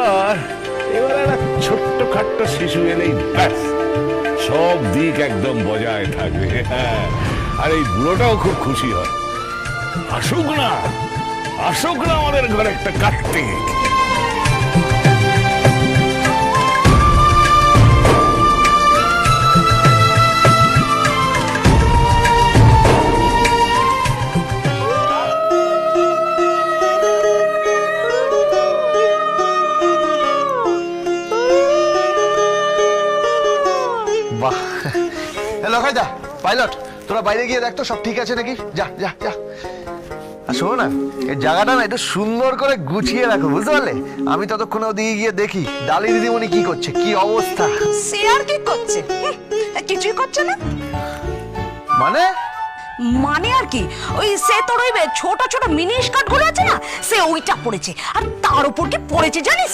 এবার এবার একটা ছোট্ট খাট্ট শিশু এলেই ব্যাস সব দিক একদম বজায় থাকবে। হ্যাঁ, আর এই বুড়োটাও খুব খুশি হয়। আসুক না, আসুক না আমাদের ঘরে একটা কার্তিক। বাহ, হ্যালো খাইদা পাইলট, তোরা বাইরে গিয়ে দেখ তো সব ঠিক আছে নাকি। যা যা যা। আর শোনো না, এই জায়গাটা না একটু সুন্দর করে গুছিয়ে রাখো, বুঝতে পারলে? আমি ততক্ষণে ওদিকে গিয়ে দেখি ডালি দিদিমণি কি করছে, কি অবস্থা। সে আর কি করছে? কিছুই করছে না। মানে মানে আর কি, ওই সে তোর ওই ছোট ছোট মিনি স্কার্ট গুলো আছে না, সে ওইটা পড়েছে। আর তার উপর কি পড়েছে জানিস?